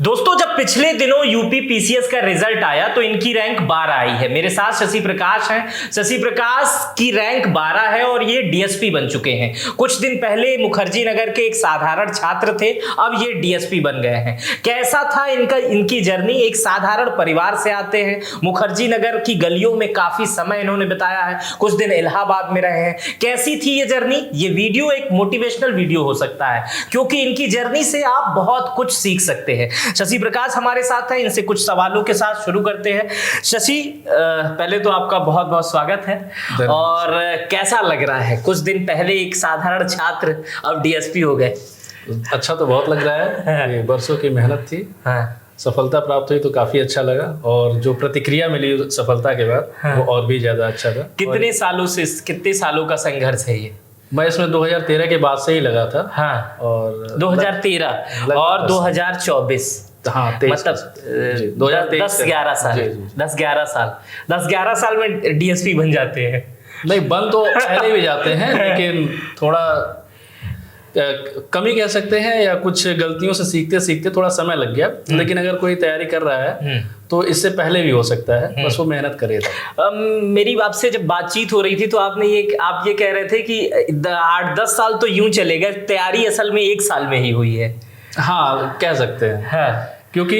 दोस्तों, जब पिछले दिनों यूपी पीसीएस का रिजल्ट आया तो इनकी रैंक 12 आई है। मेरे साथ शशि प्रकाश हैं। शशि प्रकाश की रैंक 12 है और ये डीएसपी बन चुके हैं। कुछ दिन पहले मुखर्जी नगर के एक साधारण छात्र थे, अब ये डीएसपी बन गए हैं। कैसा था इनकी जर्नी? एक साधारण परिवार से आते हैं, मुखर्जी नगर की गलियों में काफी समय इन्होंने बिताया है, कुछ दिन इलाहाबाद में रहे हैं। कैसी थी ये जर्नी? ये वीडियो एक मोटिवेशनल वीडियो हो सकता है, क्योंकि इनकी जर्नी से आप बहुत कुछ सीख सकते हैं। शशि प्रकाश हमारे साथ हैं, इनसे कुछ सवालों के साथ शुरू करते हैं। शशि, पहले तो आपका बहुत बहुत स्वागत है। और कैसा लग रहा है, कुछ दिन पहले एक साधारण छात्र अब डीएसपी हो गए? अच्छा तो बहुत लग रहा है। ये बरसों की मेहनत थी, सफलता प्राप्त हुई तो काफी अच्छा लगा, और जो प्रतिक्रिया मिली सफलता के बाद वो और भी ज्यादा अच्छा था। कितने सालों का संघर्ष है ये? मैं इसमें 2013 के बाद से ही लगा था। हाँ, और 2013 और 2024, हाँ, मतलब 10-11 साल में डीएसपी बन जाते हैं। नहीं, बन तो पहले भी जाते हैं, लेकिन थोड़ा कमी कह सकते हैं, या कुछ गलतियों से सीखते सीखते थोड़ा समय लग गया। लेकिन अगर कोई तैयारी कर रहा है तो इससे पहले भी हो सकता है, बस वो मेहनत करेगा। मेरी आपसे जब बातचीत हो रही थी तो आप ये कह रहे थे कि 8-10 साल तो यूं चले गए, तैयारी असल में 1 साल में ही हुई है। हाँ, कह सकते हैं। हाँ। क्योंकि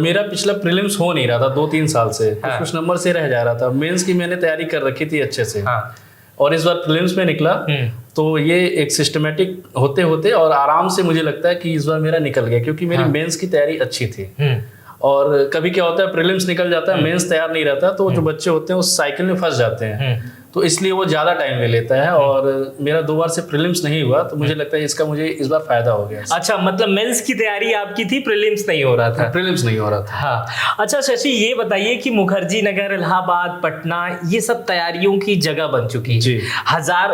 मेरा पिछला प्रीलिम्स हो नहीं रहा था 2-3 साल से। हाँ। कुछ नंबर से रह जा रहा था। मेंस की मैंने तैयारी कर रखी थी अच्छे से। हाँ। और इस बार प्रीलिम्स में निकला तो ये एक सिस्टमेटिक होते होते और आराम से मुझे लगता है कि इस बार मेरा निकल गया, क्योंकि मेरी मेंस की तैयारी अच्छी थी। और कभी क्या होता है, प्रीलिम्स निकल जाता है, मेंस तैयार नहीं रहता, तो जो बच्चे होते हैं उस साइकिल में फंस जाते हैं। तो इसलिए वो ज्यादा टाइम ले लेता है, और मेरा 2 बार से प्रीलिम्स नहीं हुआ, तो मुझे लगता है इसका मुझे इस बार फायदा हो गया। अच्छा, मतलब मेंस की तैयारी आपकी थी, प्रीलिम्स नहीं हो रहा था? प्रीलिम्स नहीं हो रहा था। हाँ। अच्छा शशि, ये बताइए कि मुखर्जी नगर, इलाहाबाद, पटना, ये सब तैयारियों की जगह बन चुकी है।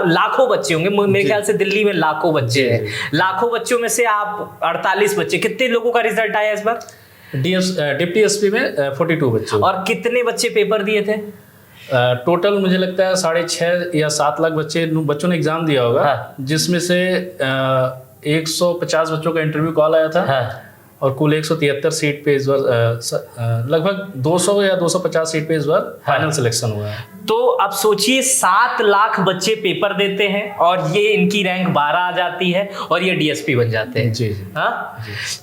लाखों बच्चे होंगे, मेरे ख्याल से दिल्ली में लाखों बच्चे हैं। लाखों बच्चों में से आप 48 बच्चे, कितने लोगों का रिजल्ट आया इस बार? डिप्टी एसपी में 42 बच्चे। और कितने बच्चे पेपर दिए थे? टोटल मुझे लगता है 6.5 या 7 लाख बच्चों ने एग्जाम दिया होगा। हाँ। जिसमें से 150 बच्चों का इंटरव्यू कॉल आया था। हाँ। और कुल 173 सीट पे इस बार लगभग 200 या 250 सीट पे इस बार फाइनल सिलेक्शन हुआ है। तो अब सोचिए, 7 लाख बच्चे पेपर देते हैं और ये इनकी रैंक 12 आ जाती है और ये डीएसपी बन जाते हैं। जी जी। हाँ?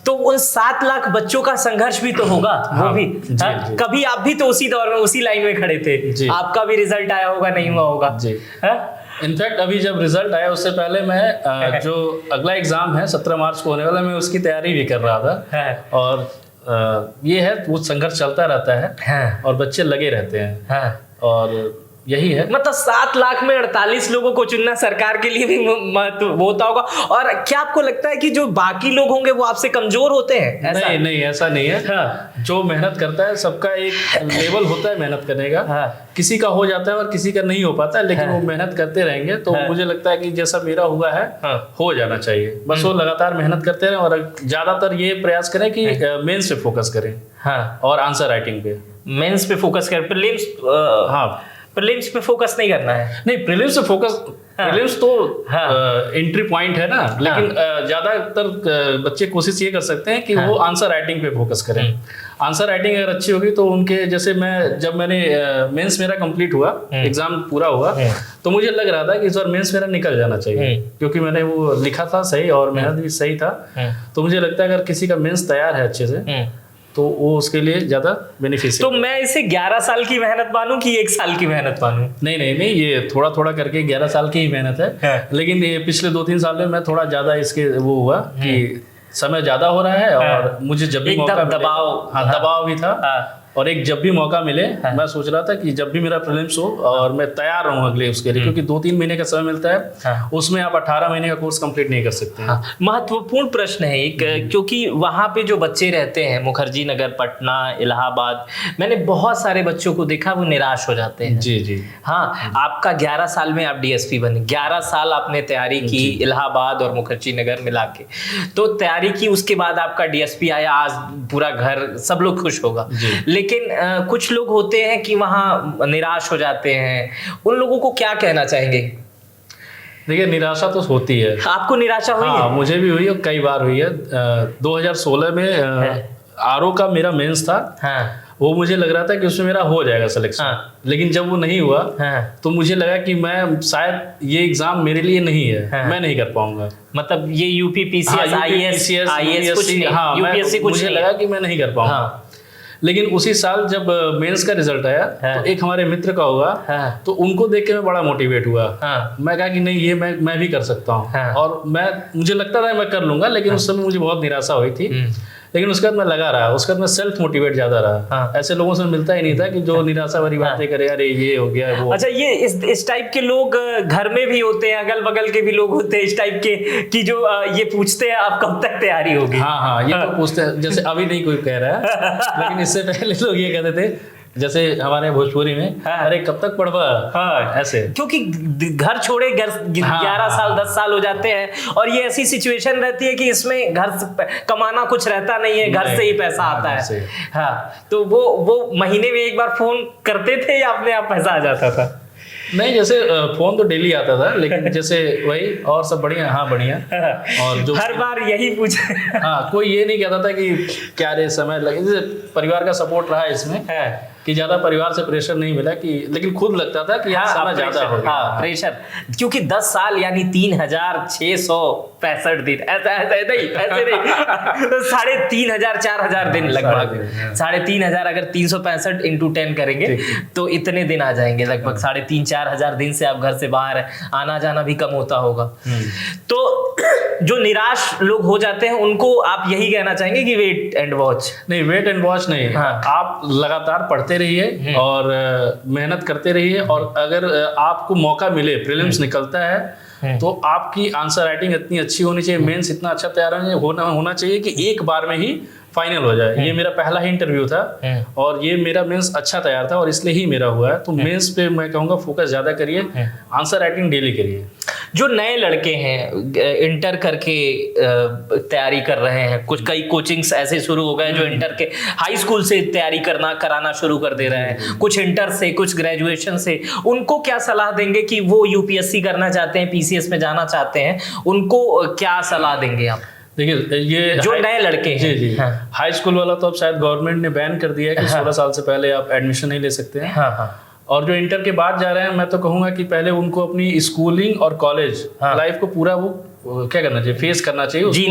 तो उन 7 लाख बच्चों का संघर्ष भी तो होगा। हाँ, वो भी जी, जी। कभी आप भी तो उसी दौर में, उसी लाइन में खड़े थे। आपका भी रिजल्ट आया होगा, नहीं हुआ होगा? जी। इनफैक्ट अभी जब रिजल्ट आया उससे पहले मैं जो अगला एग्जाम है 17 मार्च को होने वाला, मैं उसकी तैयारी भी कर रहा था। और ये है, वो संघर्ष चलता रहता है और बच्चे लगे रहते हैं। और यही है, मतलब 7 लाख में 48 लोगों को चुनना सरकार के लिए भी महत्व होता होगा। और क्या आपको लगता है कि जो बाकी लोग होंगे वो आपसे कमजोर होते हैं? नहीं, ऐसा नहीं है। हाँ। जो मेहनत करता है, सबका एक लेवल होता है मेहनत करने का। हाँ। किसी का हो जाता है और किसी का नहीं हो पाता है, लेकिन वो मेहनत करते रहेंगे तो मुझे लगता है कि जैसा मेरा हुआ है हो जाना चाहिए। बस वो लगातार मेहनत करते रहें, और ज्यादातर ये प्रयास करें कि मेंस पे फोकस करें। और आंसर राइटिंग पे, मेंस पे फोकस करें। प्रीलिम्स, हाँ, प्रीलिम्स पे फोकस नहीं करना है। नहीं, प्रीलिम्स पे फोकस, प्रीलिम्स तो एंट्री पॉइंट है ना। लेकिन ज्यादातर बच्चे कोशिश ये कर सकते हैं कि वो आंसर राइटिंग पे फोकस करें। आंसर राइटिंग अगर अच्छी होगी तो उनके, जैसे जब मैंने मेंस मेरा कंप्लीट हुआ, एग्जाम पूरा हुआ, तो मुझे लग रहा था कि इस बार मेंस मेरा निकल जाना चाहिए, क्योंकि मैंने वो लिखा था सही और मेहनत भी सही था। तो मुझे लगता है अगर किसी का मेंस तैयार है अच्छे से तो वो उसके लिए ज्यादा बेनिफिशियल। तो मैं इसे 11 साल की मेहनत मानूं कि 1 साल की मेहनत मानूं? नहीं, ये थोड़ा थोड़ा करके 11 साल की ही मेहनत है। लेकिन ये पिछले 2-3 साल में मैं थोड़ा ज्यादा इसके वो हुआ कि समय ज्यादा हो रहा है, और मुझे जब भी मौका दबाव भी था। और एक जब भी मौका मिले, मैं सोच रहा था कि जब भी मेरा प्रीलिम्स हो और मैं तैयार रहूं अगले उसके लिए, क्योंकि 2-3 महीने का समय मिलता है। उसमें आप 18 महीने का कोर्स कंप्लीट नहीं कर सकते हैं। महत्वपूर्ण प्रश्न है एक, क्योंकि वहां पे जो बच्चे रहते हैं, मुखर्जी नगर, पटना, इलाहाबाद, मैंने बहुत सारे बच्चों को देखा, वो निराश हो जाते हैं। जी जी। हाँ, आपका 11 साल में आप डीएसपी बने, 11 साल आपने तैयारी की इलाहाबाद और मुखर्जी नगर मिला के, तो तैयारी की, उसके बाद आपका डीएसपी आया, आज पूरा घर, सब लोग खुश होगा। लेकिन कुछ लोग होते हैं कि वहां निराश हो जाते हैं, उन लोगों को क्या कहना चाहेंगे? देखिए, निराशा तो होती है। आपको निराशा हुई है? मुझे भी हुई है, कई बार हुई है। 2016 में आरओ का मेरा मेंस था, हाँ वो मुझे लग रहा था कि उसमें मेरा हो जाएगा सिलेक्शन। हाँ। लेकिन जब वो नहीं हुआ हाँ। तो मुझे लगा कि मैं शायद ये एग्जाम मेरे लिए नहीं है, हाँ। मैं नहीं कर पाऊंगा। मतलब ये यूपी पीसीएस आईएएस कुछ नहीं, हाँ, यूपीएससी कुछ मुझे नहीं। लगा कि मैं नहीं कर पाऊंगा। हाँ। लेकिन उसी साल जब मेंस का रिजल्ट आया हाँ। तो एक हमारे मित्र का हुआ, हाँ। तो उनको देख के मैं बड़ा मोटिवेट हुआ। हाँ। मैं कहा कि नहीं, ये मैं भी कर सकता हूँ। हाँ। और मुझे लगता था मैं कर लूंगा, लेकिन उस समय मुझे बहुत निराशा हुई थी। लेकिन उसके बाद मैं लगा रहा, उसके बाद मैं सेल्फ मोटिवेट ज्यादा रहा। हाँ। ऐसे लोगों से मिलता ही नहीं था कि जो निराशा भरी बातें करे, अरे ये हो गया वो। अच्छा, ये इस टाइप के लोग घर में भी होते हैं, अगल बगल के भी लोग होते हैं इस टाइप के कि जो ये पूछते हैं आप कब तक तैयारी होगी। हाँ, ये तो पूछते हैं। जैसे अभी नहीं कोई कह रहा है, लेकिन इससे पहले लोग ये कहते थे, जैसे हमारे भोजपुरी में, हाँ। अरे कब तक पढ़वा। हाँ। ऐसे, क्योंकि घर छोड़े 11 साल 10 साल हो जाते हैं और ये ऐसी सिचुएशन रहती है कि इसमें घर से कमाना कुछ रहता नहीं है, घर से ही पैसा आता है। हाँ, तो वो महीने में एक बार फोन करते थे या अपने आप पैसा आ जाता था? नहीं, जैसे फोन तो डेली आता था, लेकिन जैसे वही और सब बढ़िया। हाँ, बढ़िया। और जो हर बार यही पूछ हाँ, कोई ये नहीं कहता था कि क्या रे समय लगे। जैसे परिवार का सपोर्ट रहा इसमें कि ज्यादा परिवार से प्रेशर नहीं मिला, कि लेकिन खुद लगता था कि समय ज्यादा हो गया। हाँ, प्रेशर, क्योंकि 10 साल यानी 3665 दिन, ऐसा ऐसे नहीं 3,500 4,000 दिन लगभग। 3,500 अगर 365 इंटू 10 करेंगे तो इतने दिन आ जाएंगे लगभग। 3,500 4,000 दिन से आप घर से बाहर है, आना जाना भी कम होता होगा। तो जो निराश लोग हो जाते हैं उनको आप यही कहना चाहेंगे कि वेट एंड वॉच? नहीं, वेट एंड वॉच नहीं। हाँ। आप लगातार पढ़ते रहिए और मेहनत करते रहिए, और अगर आपको मौका मिले, प्रीलिम्स निकलता है तो आपकी आंसर राइटिंग इतनी अच्छी होनी चाहिए, मेंस इतना अच्छा तैयार होना चाहिए कि एक बार में ही फाइनल हो जाए। ये मेरा पहला ही इंटरव्यू था और ये मेरा मेंस अच्छा तैयार था और इसलिए ही मेरा हुआ है। तो मेंस पे मैं कहूँगा फोकस ज़्यादा करिए, आंसर राइटिंग डेली करिए। जो नए लड़के हैं इंटर करके तैयारी कर रहे हैं, कई कोचिंग्स ऐसे शुरू हो गए जो इंटर के हाई स्कूल से तैयारी कराना शुरू कर दे रहे हैं, कुछ इंटर से, कुछ ग्रेजुएशन से, उनको क्या सलाह देंगे कि वो यूपीएससी करना चाहते हैं, पीसीएस में जाना चाहते हैं, उनको क्या सलाह देंगे आप? देखिए, ये जो नए लड़के हैं। जी। हाँ। हाई स्कूल वाला तो अब शायद गवर्नमेंट ने बैन कर दिया है कि 16 साल से पहले आप एडमिशन नहीं ले सकते हैं। हाँ। और जो इंटर के बाद जा रहे हैं, मैं तो कहूँगा कि पहले उनको अपनी स्कूलिंग और कॉलेज लाइफ को पूरा वो क्या करना चाहिए, फेस करना चाहिए, जी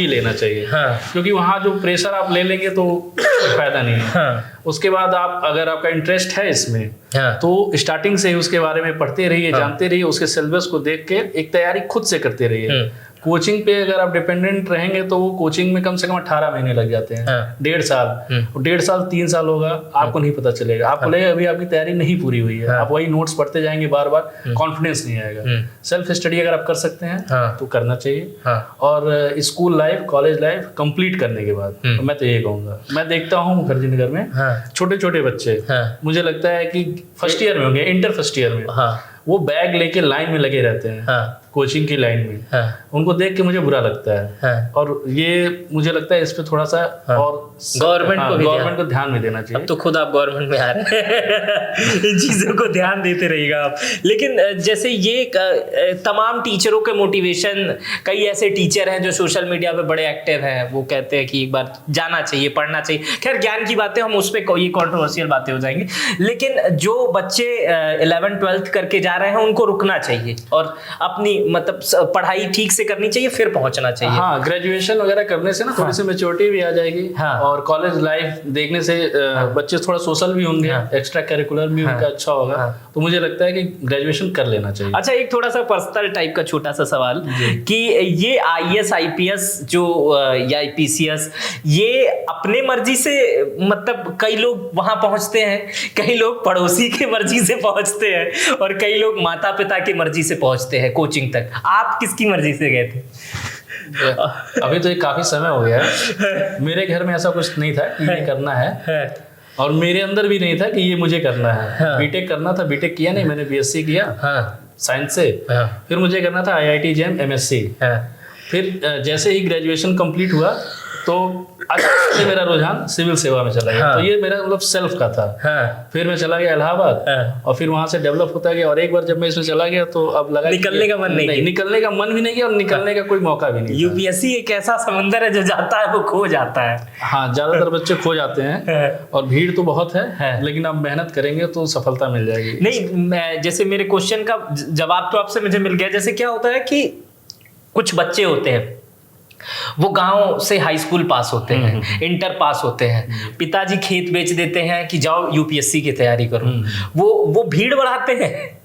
लेना चाहिए। हाँ। क्योंकि वहाँ जो प्रेशर आप ले लेंगे तो फायदा नहीं है। हाँ। उसके बाद आप, अगर आपका इंटरेस्ट है इसमें, तो स्टार्टिंग से ही उसके बारे में पढ़ते रहिए, जानते रहिए, उसके सिलेबस को देख के एक तैयारी खुद से करते रहिए। कोचिंग पे अगर आप डिपेंडेंट रहेंगे तो वो कोचिंग में कम से कम 18 महीने लग जाते हैं। 1.5 साल, 1.5 साल 3 साल होगा, आपको नहीं पता चलेगा। आपको लगेगा अभी आपकी तैयारी नहीं पूरी हुई है। आप वही नोट्स पढ़ते जाएंगे बार बार, कॉन्फिडेंस नहीं आएगा। सेल्फ स्टडी अगर आप कर सकते हैं तो करना चाहिए। और school life, college life complete करने के बाद मैं तो ये कहूँगा, मैं देखता हूँ मुखर्जी नगर में छोटे छोटे बच्चे, मुझे लगता है कि फर्स्ट ईयर में होंगे, इंटर फर्स्ट ईयर में, वो बैग लेके लाइन में लगे रहते हैं, कोचिंग की लाइन में। उनको देख के मुझे बुरा लगता है। और ये मुझे लगता है इस पे थोड़ा सा और गवर्नमेंट को ध्यान में देना चाहिए। अब तो खुद आप गवर्नमेंट में आ रहे हैं इन चीजों को ध्यान देते रहिएगा आप। लेकिन जैसे ये तमाम टीचरों के मोटिवेशन, कई ऐसे टीचर हैं जो सोशल मीडिया पे बड़े एक्टिव हैं, वो कहते हैं कि एक बार जाना चाहिए, पढ़ना चाहिए। खैर, ज्ञान की बातें हम उस पर, ये कॉन्ट्रोवर्शियल बातें हो जाएंगी। लेकिन जो बच्चे 11th 12th करके जा रहे हैं उनको रुकना चाहिए और अपनी मतलब पढ़ाई ठीक से करनी चाहिए, फिर पहुंचना चाहिए। हाँ, ग्रेजुएशन वगैरह करने से ना थोड़ी सी मैच्योरिटी भी आ जाएगी। और कॉलेज लाइफ देखने से बच्चे थोड़ा सोशल भी होंगे, एक्स्ट्रा करिकुलर भी उनका अच्छा होगा। तो मुझे लगता है कि ग्रेजुएशन कर लेना चाहिए। अच्छा, एक थोड़ा सा पर्सनल टाइप का छोटा सा सवाल कि ये IAS IPS जो या PCS, ये अपने मर्जी से, मतलब कई लोग वहां पहुंचते हैं, कई लोग पड़ोसी की मर्जी से पहुंचते हैं और कई लोग माता पिता की मर्जी से पहुंचते हैं कोचिंग तक। आप किसकी मर्जी से गए थे? अभी तो ये काफी समय हो गया है। मेरे घर में ऐसा कुछ नहीं था कि ये करना है, और मेरे अंदर भी नहीं था कि ये मुझे करना है। बीटेक करना था, बीटेक किया नहीं, मैंने BSc किया साइंस से। फिर मुझे करना था IIT JAM MSc। फिर जैसे ही ग्रेजुएशन कंप्लीट हुआ तो अचानक से मेरा रुझान सिविल सेवा में चला गया। हाँ। तो ये मेरा मतलब सेल्फ का था। हाँ। फिर मैं चला गया इलाहाबाद, हाँ। और फिर वहां से डेवलप होता गया, और एक बार जब मैं इसमें चला गया तो अब लगा कि निकलने का मन नहीं किया। निकलने का मन भी नहीं किया, और निकलने का कोई मौका भी नहीं था। यूपीएससी एक ऐसा समंदर है, जो जाता है वो खो जाता है। हाँ, ज्यादातर बच्चे खो जाते हैं, और भीड़ तो बहुत है, लेकिन अब मेहनत करेंगे तो सफलता मिल जाएगी। नहीं, जैसे मेरे क्वेश्चन का जवाब तो आपसे मुझे मिल गया। जैसे क्या होता है कि कुछ बच्चे होते हैं, वो गांव से हाई स्कूल पास होते हैं, इंटर पास होते हैं, पिताजी खेत बेच देते हैं कि जाओ यूपीएससी की तैयारी करो। वो भीड़ बढ़ाते हैं।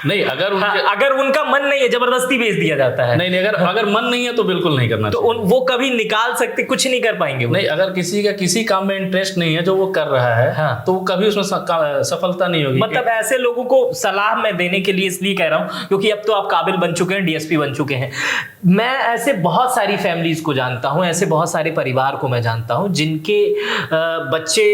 नहीं, अगर अगर उनका मन नहीं है, जबरदस्ती भेज दिया जाता है। नहीं, अगर मन नहीं है तो बिल्कुल नहीं करना तो चाहिए। वो कभी निकाल सकते, कुछ नहीं कर पाएंगे वो। नहीं, अगर किसी का किसी काम में इंटरेस्ट नहीं है जो वो कर रहा है, हाँ। तो वो कभी उसमें सफलता नहीं होगी। मतलब ऐसे लोगों को सलाह मैं देने के लिए इसलिए कह रहा हूं, क्योंकि अब तो आप काबिल बन चुके हैं, डीएसपी बन चुके हैं। मैं ऐसे बहुत सारी फैमिलीज को जानता हूं, ऐसे बहुत सारे परिवार को मैं जानता हूं, जिनके बच्चे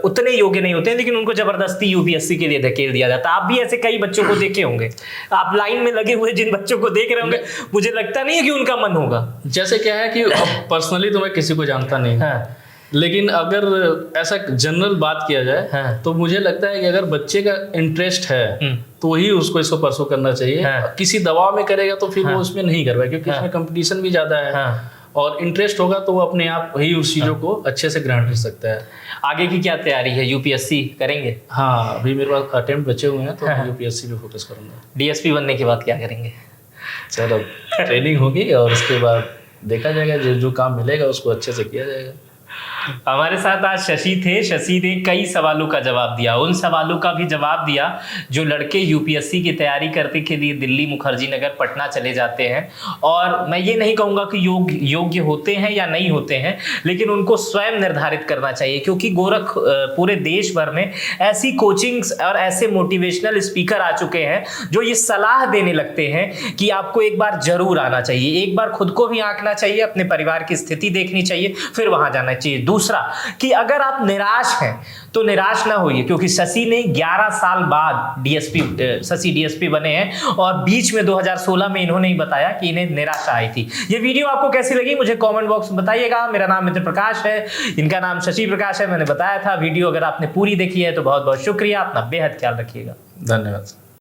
उतने योग्य नहीं होते हैं, लेकिन उनको जबरदस्ती यूपीएससी के लिए धकेल दिया जाता है। आप भी ऐसे कई बच्चों को देखे होंगे, आप लाइन में लगे हुए जिन बच्चों को देख रहे होंगे, मुझे लगता नहीं है कि उनका मन होगा। जैसे क्या है कि पर्सनली तो मैं किसी को जानता नहीं, हाँ। लेकिन अगर ऐसा जनरल बात किया जाए, हाँ। तो मुझे लगता है कि अगर बच्चे का इंटरेस्ट है तो ही उसको इसको परसू करना चाहिए। हाँ। किसी दबाव में करेगा तो फिर वो उसमें नहीं कर पाएगा, क्योंकि हाँ। इसमें कंपटीशन भी ज्यादा है। हाँ। और इंटरेस्ट होगा तो वो अपने आप ही उस चीजों को अच्छे से ग्रहण कर सकता है। आगे की क्या तैयारी है? यूपीएससी करेंगे? हाँ, अभी मेरे पास अटेम्प्ट बचे हुए हैं, तो मैं यूपीएससी पे फोकस करूंगा। डीएसपी बनने के बाद क्या करेंगे? चलो, ट्रेनिंग होगी और उसके बाद देखा जाएगा, जो काम मिलेगा उसको अच्छे से किया जाएगा। हमारे साथ आज शशि थे। शशि ने कई सवालों का जवाब दिया, उन सवालों का भी जवाब दिया जो लड़के यूपीएससी की तैयारी करने के लिए दिल्ली, मुखर्जी नगर, पटना चले जाते हैं। और मैं ये नहीं कहूँगा कि योग्य होते हैं या नहीं होते हैं, लेकिन उनको स्वयं निर्धारित करना चाहिए, क्योंकि पूरे देश भर में ऐसी कोचिंग्स और ऐसे मोटिवेशनल स्पीकर आ चुके हैं जो ये सलाह देने लगते हैं कि आपको एक बार जरूर आना चाहिए, एक बार खुद को भी आंकना चाहिए, अपने परिवार की स्थिति देखनी चाहिए, फिर वहां जाना चाहिए। दूसरा कि अगर आप निराश हैं तो निराश ना होइए, क्योंकि शशि ने 11 साल बाद शशि डीएसपी बने हैं, और बीच में 2016 में इन्होंने ही बताया कि इन्हें निराशा आई थी। ये वीडियो आपको कैसी लगी मुझे कमेंट बॉक्स में बताइएगा। मेरा नाम मित्र प्रकाश है, इनका नाम शशि प्रकाश है। मैंने बताया था, वीडियो अगर आपने पूरी देखी है तो बहुत बहुत शुक्रिया। अपना बेहद ख्याल रखिएगा। धन्यवाद।